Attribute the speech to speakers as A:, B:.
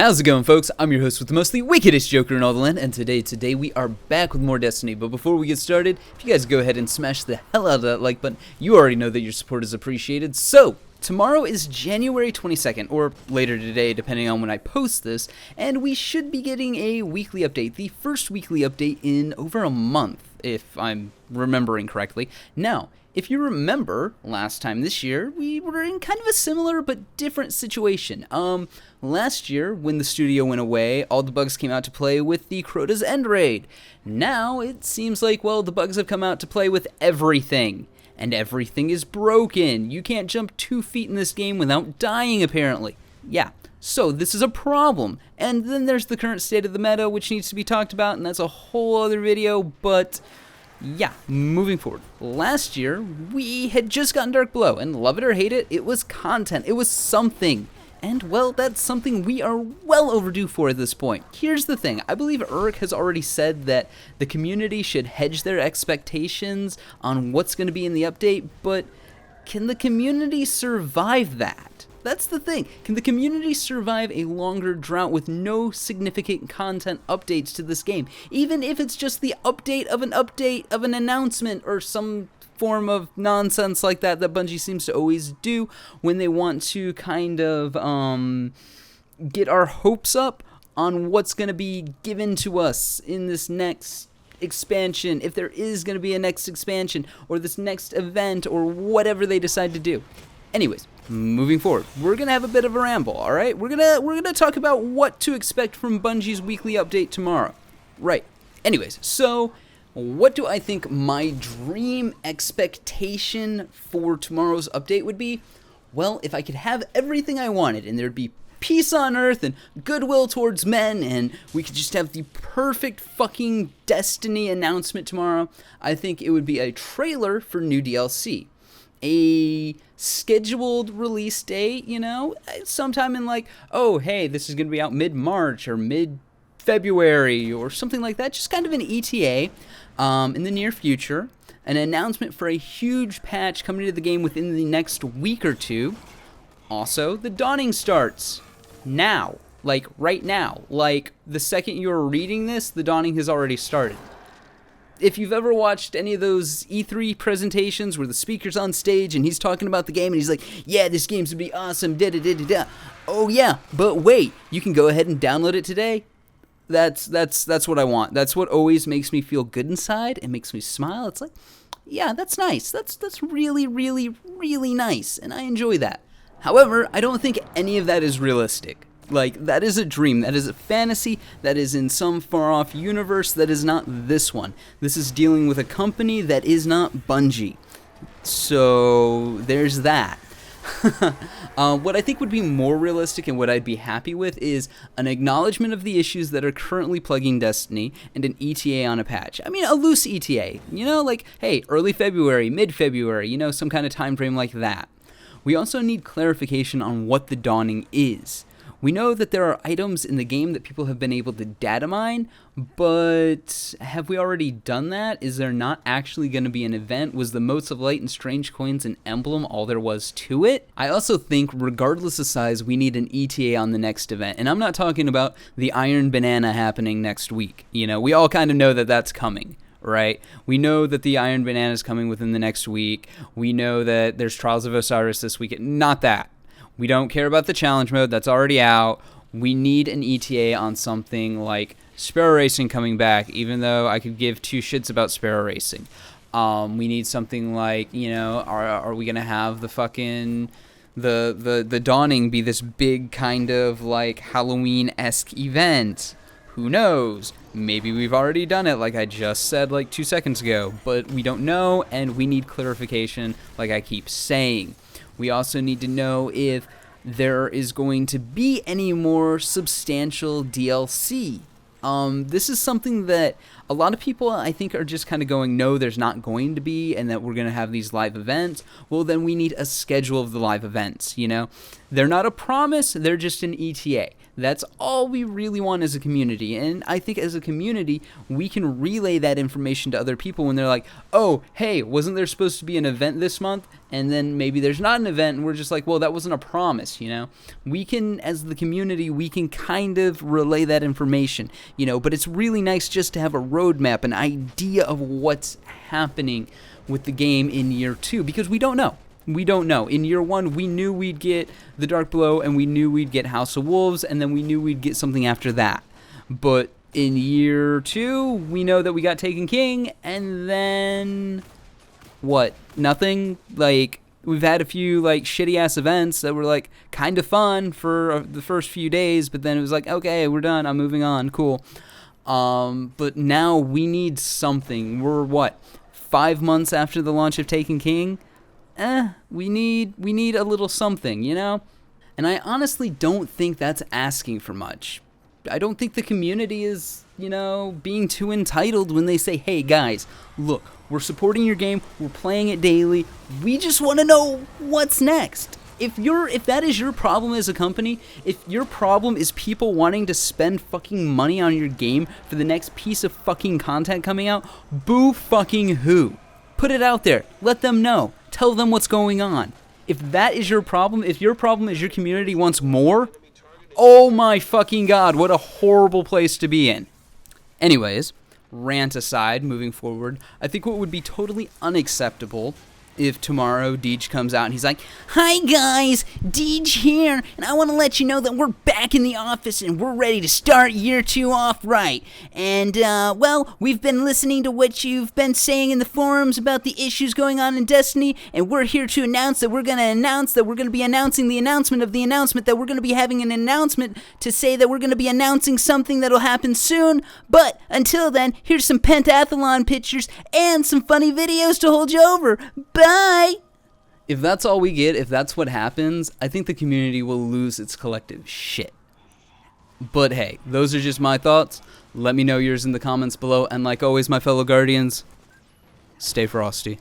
A: How's it going, folks? I'm your host with the mostly wickedest Joker in all the land, and today we are back with more Destiny. But before we get started, if you guys go ahead and smash the hell out of that like button, you already know that your support is appreciated. So, tomorrow is January 22nd, or later today, depending on when I post this, and we should be getting a weekly update, the first weekly update in over a month, if I'm remembering correctly. Now, if you remember, last time this year, we were in kind of a similar but different situation. Last year, when the studio went away, all the bugs came out to play with the Crota's End Raid. Now, it seems like, well, the bugs have come out to play with everything. And everything is broken. You can't jump 2 feet in this game without dying, apparently. Yeah, so this is a problem. And then there's the current state of the meta, which needs to be talked about, and that's a whole other video, but yeah, moving forward. Last year, we had just gotten Dark Below, and love it or hate it, it was content. It was something. And, well, that's something we are well overdue for at this point. Here's the thing. I believe Urk has already said that the community should hedge their expectations on what's going to be in the update, but can the community survive that? That's the thing. Can the community survive a longer drought with no significant content updates to this game? Even if it's just the update of an announcement or some form of nonsense like that Bungie seems to always do when they want to kind of get our hopes up on what's going to be given to us in this next expansion, if there is going to be a next expansion or this next event or whatever they decide to do. Anyways, moving forward, we're going to have a bit of a ramble, all right? We're going to talk about what to expect from Bungie's weekly update tomorrow. Right. Anyways, so what do I think my dream expectation for tomorrow's update would be? Well, if I could have everything I wanted and there'd be peace on earth and goodwill towards men and we could just have the perfect fucking Destiny announcement tomorrow, I think it would be a trailer for new DLC. A scheduled release date, you know, sometime in like, oh, hey, this is going to be out mid-March or mid-February or something like that. Just kind of an ETA in the near future. An announcement for a huge patch coming to the game within the next week or two. Also, the dawning starts now, like right now. Like the second you're reading this, the dawning has already started. If you've ever watched any of those E3 presentations where the speaker's on stage and he's talking about the game and he's like, yeah, this game's gonna be awesome, da-da-da-da-da. Oh yeah, but wait, you can go ahead and download it today? That's what I want. That's what always makes me feel good inside and makes me smile. It's like, yeah, that's nice. That's really, really, really nice, and I enjoy that. However, I don't think any of that is realistic. Like, that is a dream, that is a fantasy, that is in some far-off universe, that is not this one. This is dealing with a company that is not Bungie. So, there's that. What I think would be more realistic and what I'd be happy with is an acknowledgement of the issues that are currently plaguing Destiny and an ETA on a patch. I mean, a loose ETA, you know, like, hey, early February, mid-February, you know, some kind of time frame like that. We also need clarification on what the dawning is. We know that there are items in the game that people have been able to data mine, but have we already done that? Is there not actually going to be an event? Was the Motes of Light and Strange Coins and Emblem all there was to it? I also think, regardless of size, we need an ETA on the next event. And I'm not talking about the Iron Banana happening next week. You know, we all kind of know that that's coming. Right? We know that the Iron Banana is coming within the next week. We know that there's Trials of Osiris this weekend. Not that. We don't care about the challenge mode. That's already out. We need an ETA on something like Sparrow Racing coming back, even though I could give two shits about Sparrow Racing. We need something like, you know, are we going to have the fucking the dawning be this big kind of like Halloween-esque event? Who knows? Maybe we've already done it like I just said like 2 seconds ago, but we don't know and we need clarification like I keep saying. We also need to know if there is going to be any more substantial DLC. This is something that a lot of people, I think, are just kind of going, no, there's not going to be, and that we're going to have these live events. Well, then we need a schedule of the live events, you know? They're not a promise, they're just an ETA. That's all we really want as a community. And I think as a community, we can relay that information to other people when they're like, oh, hey, wasn't there supposed to be an event this month? And then maybe there's not an event, and we're just like, well, that wasn't a promise, you know? We can, as the community, we can kind of relay that information, you know? But it's really nice just to have a roadmap, an idea of what's happening with the game in year 2, because we don't know. We don't know. In year 1, we knew we'd get The Dark Below, and we knew we'd get House of Wolves, and then we knew we'd get something after that. But in year 2, we know that we got Taken King, and then what? Nothing? Like, we've had a few, like, shitty-ass events that were, like, kind of fun for the first few days, but then it was like, okay, we're done. I'm moving on. Cool. But now we need something. We're, what, 5 months after the launch of Taken King? We need a little something, you know? And I honestly don't think that's asking for much. I don't think the community is, you know, being too entitled when they say, hey guys, look, we're supporting your game, we're playing it daily, we just want to know what's next. If that is your problem as a company, if your problem is people wanting to spend fucking money on your game for the next piece of fucking content coming out, boo fucking who? Put it out there. Let them know. Tell them what's going on. If that is your problem, if your problem is your community wants more, oh my fucking god, what a horrible place to be in. Anyways, rant aside, moving forward, I think what would be totally unacceptable if tomorrow Deej comes out and he's like, hi guys, Deej here, and I want to let you know that we're back in the office and we're ready to start year 2 off right. And, well, we've been listening to what you've been saying in the forums about the issues going on in Destiny, and we're here to announce that we're going to be announcing the announcement of the announcement, that we're going to be having an announcement to say that we're going to be announcing something that'll happen soon. But until then, here's some pentathlon pictures and some funny videos to hold you over. Bye! If that's all we get, if that's what happens, I think the community will lose its collective shit. But hey, those are just my thoughts. Let me know yours in the comments below, and like always, my fellow Guardians, stay frosty.